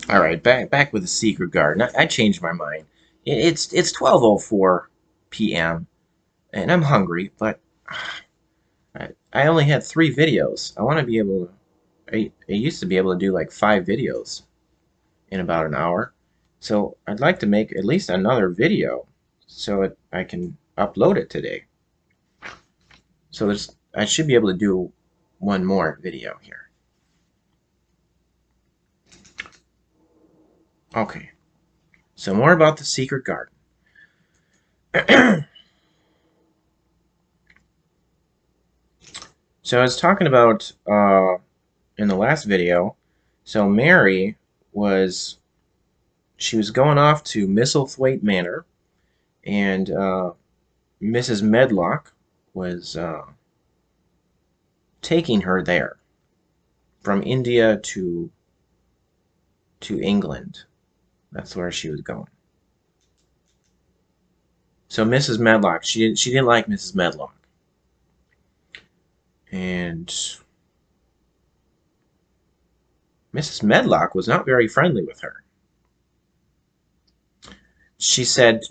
All right, back with the secret garden. I changed my mind. It's 12:04 p.m. and I'm hungry, but I only had 3 videos. I want to be able to. I used to be able to do like 5 videos in about an hour, so I'd like to make at least another video so I can upload it today. So I should be able to do one more video here. Okay, so more about the secret garden. So I was talking about in the last video. So Mary was she was going off to Misselthwaite Manor, and Mrs. Medlock was taking her there from India to England. That's where she was going. So Mrs. Medlock, she didn't like Mrs. Medlock, and Mrs. Medlock was not very friendly with her. She said,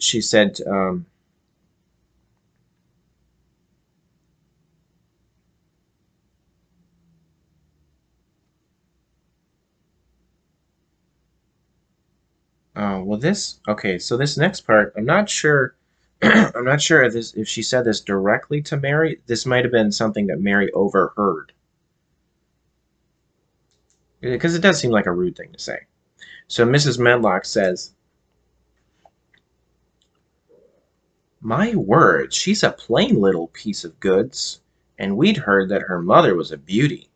oh, well, okay, so this next part, I'm not sure. I'm not sure if she said this directly to Mary. This might have been something that Mary overheard, because it does seem like a rude thing to say. So Mrs. Medlock says, "My word, she's a plain little piece of goods, and we'd heard that her mother was a beauty.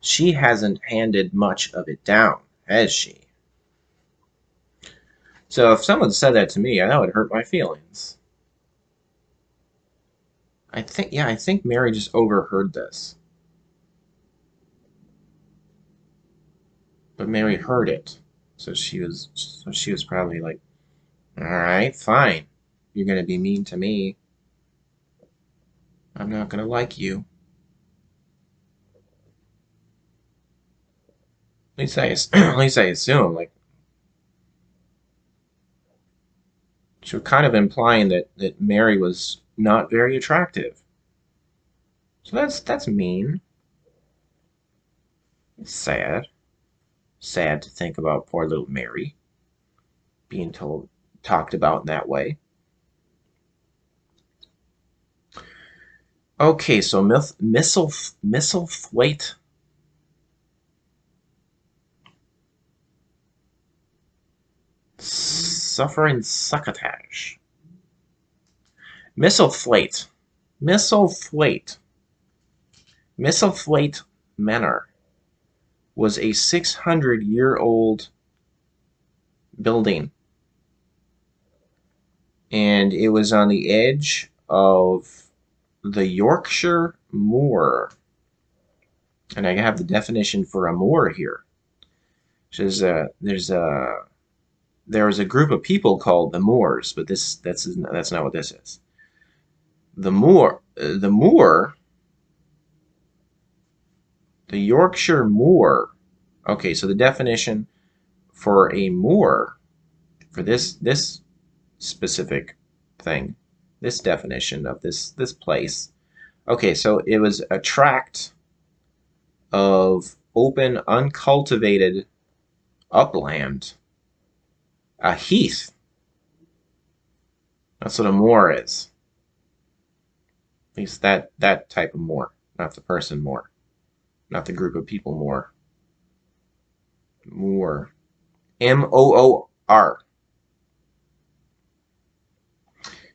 She hasn't handed much of it down, has she?" So if someone said that to me, I know it hurt my feelings. I think Mary just overheard this. But Mary heard it. So she was probably like, "All right, fine. You're going to be mean to me. I'm not going to like you." At least I assume, like, she was kind of implying that Mary was not very attractive. So that's mean. It's sad. Sad to think about poor little Mary being talked about in that way. Okay, so Misselthwaite. Suffering succotash. Misselthwaite. Misselthwaite. Misselthwaite Manor was a 600-year-old building, and it was on the edge of the Yorkshire moor. And I have the definition for a moor here. There was a group of people called the Moors, but that's not what this is. The moor, the Yorkshire moor. Okay, so the definition for a moor, for this specific thing, this definition of this place. Okay, so it was a tract of open, uncultivated upland, a heath. That's what a moor is. At least that type of moor, not the person moor, not the group of people moor. Moor, Moor.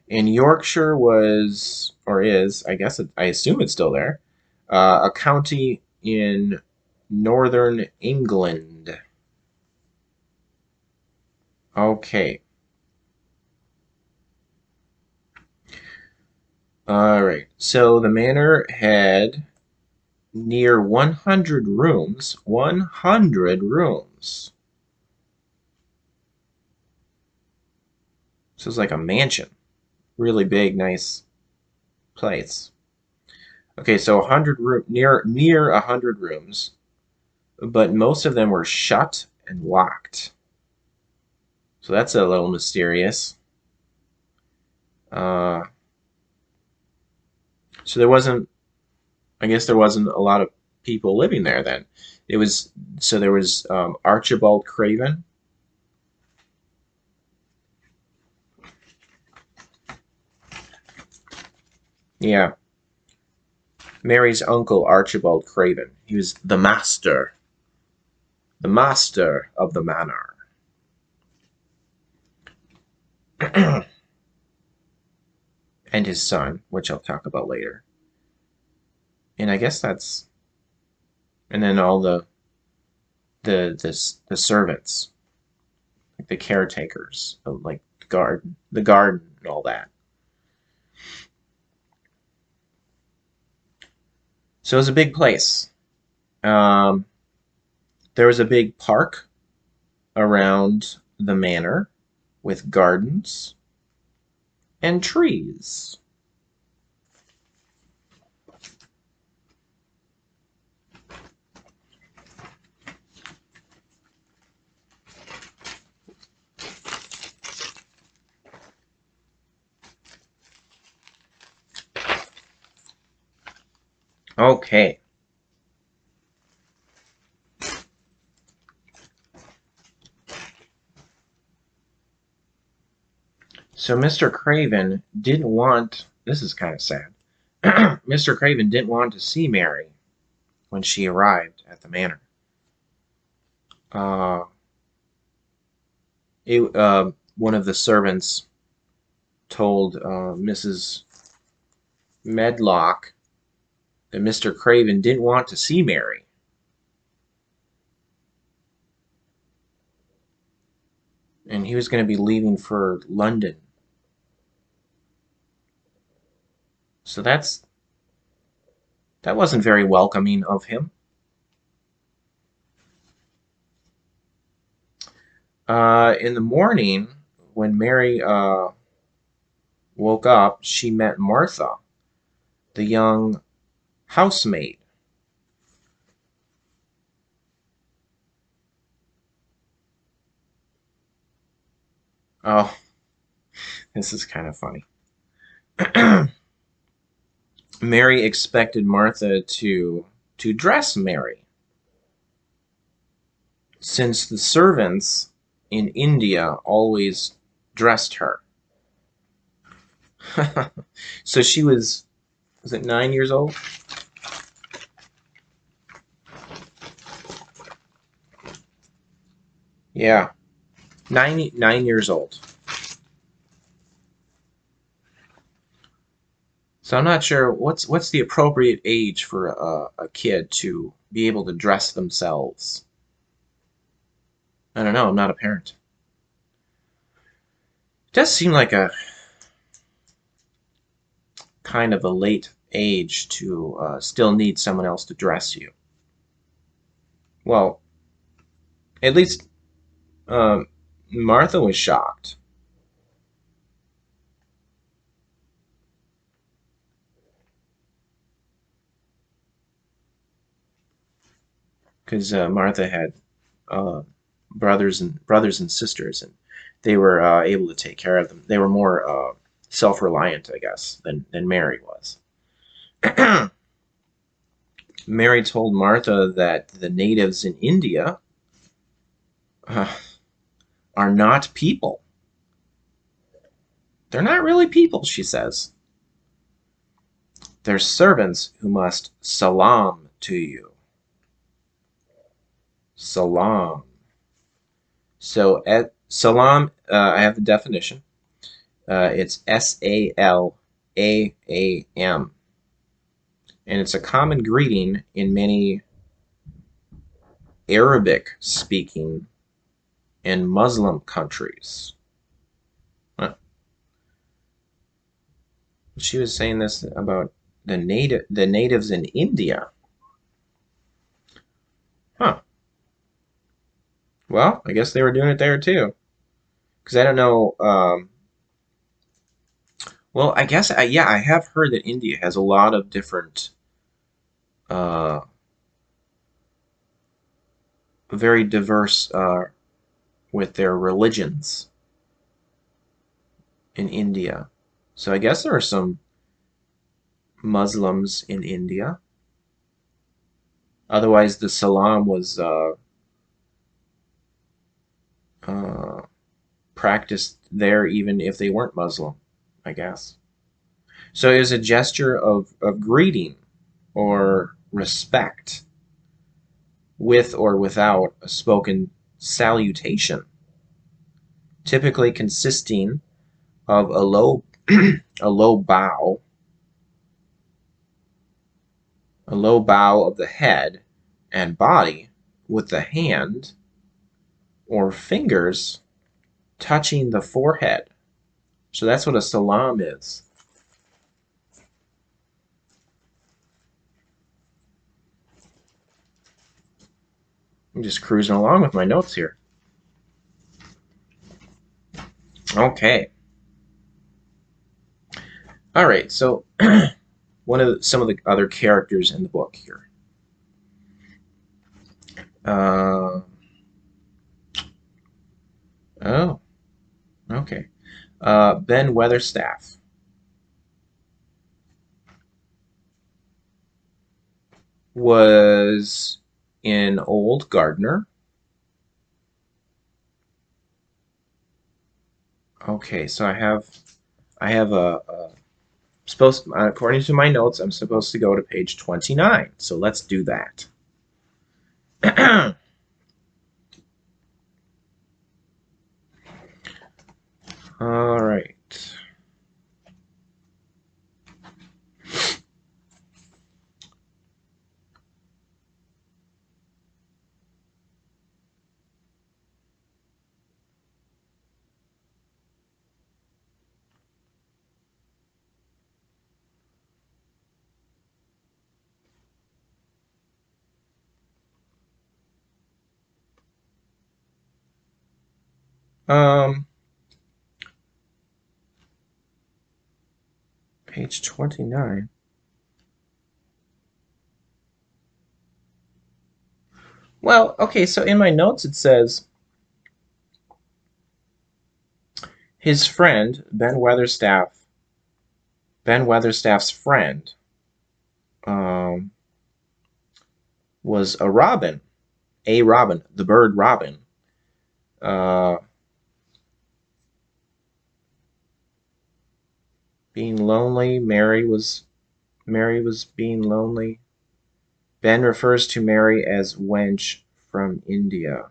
And Yorkshire was, or is, I guess I assume it's still there, a county in northern England. Okay. All right. So the manor had near 100 rooms. 100 rooms. This is like a mansion. Really big, nice place. Okay, so 100 near 100 rooms, but most of them were shut and locked. So that's a little mysterious. Uh, so there wasn't, I guess there wasn't a lot of people living there then. It was, so there was Archibald Craven. Yeah, Mary's uncle Archibald Craven. He was the master of the manor. And his son, which I'll talk about later. And I guess that's, and then all the servants, like the caretakers, like the garden, and all that. So it was a big place. Um, there was a big park around the manor with gardens and trees. Okay. So Mr. Craven didn't want, this is kind of sad. Mr. Craven didn't want to see Mary when she arrived at the manor. Uh, One of the servants told Mrs. Medlock that Mr. Craven didn't want to see Mary. And he was going to be leaving for London. So that wasn't very welcoming of him. In the morning, when Mary woke up, she met Martha, the young housemaid. Oh, this is kind of funny. Mary expected Martha to dress Mary, since the servants in India always dressed her. So she was it 9 years old? Yeah, 9 years old. So I'm not sure what's the appropriate age for a kid to be able to dress themselves. I don't know. I'm not a parent. It does seem like a kind of a late age to still need someone else to dress you. Well, at least um, Martha was shocked because Martha had uh, brothers and sisters, and they were able to take care of them. They were more self-reliant, I guess, than Mary was. Mary told Martha that the natives in India uh, are not people. They're not really people, she says. They're servants who must salam to you. Salam. So, salam, I have the definition. It's Salam. And it's a common greeting in many Arabic-speaking and Muslim countries. Huh. She was saying this about the natives in India. Huh. Well, I guess they were doing it there too. Because I don't know. Well, I guess yeah, I have heard that India has a lot of different, uh, very diverse with their religions. in India. So I guess there are some Muslims in India. Otherwise, the salam was uh, practiced there even if they weren't Muslim, I guess. So it was a gesture of greeting or respect with or without a spoken salutation, typically consisting of a low bow, a low bow of the head and body with the hand or fingers touching the forehead. So that's what a salam is. I'm just cruising along with my notes here. Okay. All right. So some of the other characters in the book here. Uh, oh, okay. Ben Weatherstaff was an old gardener. Okay, so I have a supposed according to my notes, I'm supposed to go to page 29. So let's do that. All right. Um, page 29. Well, okay, so in my notes it says his friend, Ben Weatherstaff's friend, um, was a robin, the bird robin. Uh, being lonely, Mary was being lonely. Ben refers to Mary as wench from India.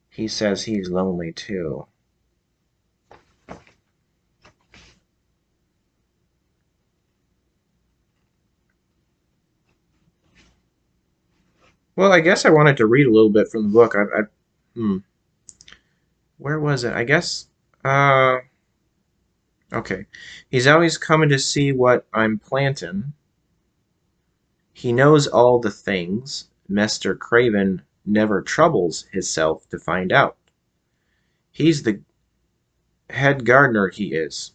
He says he's lonely too. Well, I guess I wanted to read a little bit from the book. Hmm, where was it? I guess. Okay. He's always coming to see what I'm plantin'. He knows all the things. Mr. Craven never troubles hisself to find out. He's the head gardener, he is.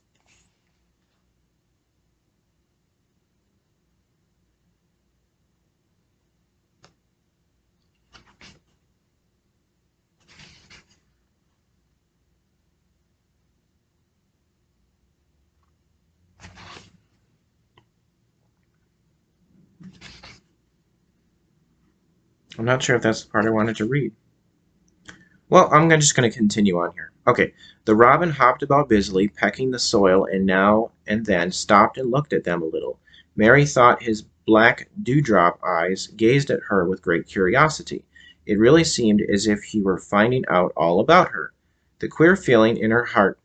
I'm not sure if that's the part I wanted to read. Well, I'm just going to continue on here. Okay. The robin hopped about busily, pecking the soil, and now and then stopped and looked at them a little. Mary thought his black dewdrop eyes gazed at her with great curiosity. It really seemed as if he were finding out all about her. The queer feeling in her heart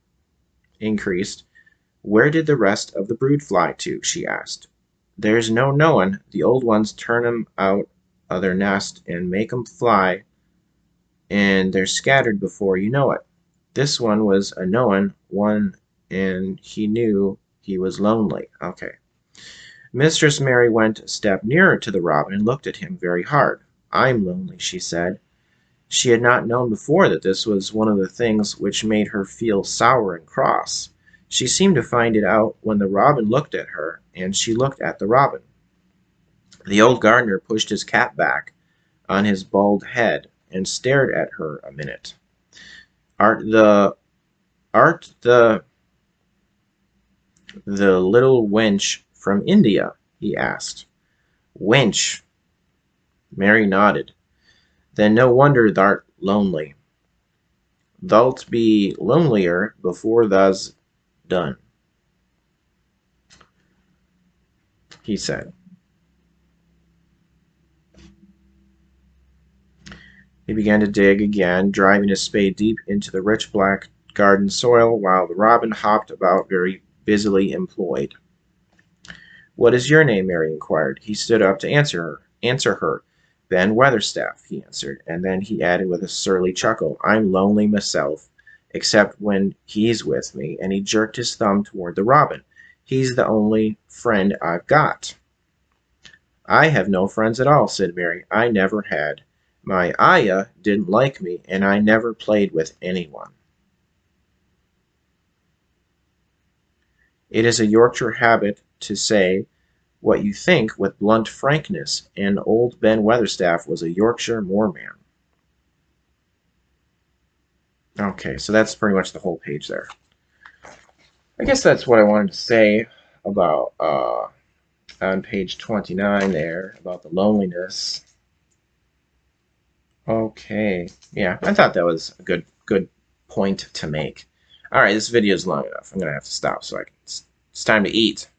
increased. Where did the rest of the brood fly to? She asked. There's no knowin'. The old ones turn 'em out o' their nest and make 'em fly, and they're scattered before you know it. This one was a knowin' one, and he knew he was lonely. Okay. Mistress Mary went a step nearer to the robin and looked at him very hard. I'm lonely, she said. She had not known before that this was one of the things which made her feel sour and cross. She seemed to find it out when the robin looked at her, and she looked at the robin. The old gardener pushed his cap back on his bald head and stared at her a minute. Art the The little wench from India, he asked. Wench. Mary nodded. Then no wonder thou'rt lonely. Thou'lt be lonelier before thou's done, he said. He began to dig again, driving his spade deep into the rich black garden soil, while the robin hopped about very busily employed. What is your name? Mary inquired. He stood up to answer her. Ben Weatherstaff, he answered, and then he added with a surly chuckle, I'm lonely myself, except when he's with me, and he jerked his thumb toward the robin. He's the only friend I've got. I have no friends at all, said Mary. I never had. My ayah didn't like me, and I never played with anyone. It is a Yorkshire habit to say what you think with blunt frankness, and old Ben Weatherstaff was a Yorkshire moorman. Okay, so that's pretty much the whole page there. I guess that's what I wanted to say about on page 29 there, about the loneliness. Okay, yeah, I thought that was a good point to make. All right, this video is long enough. I'm going to have to stop so it's time to eat.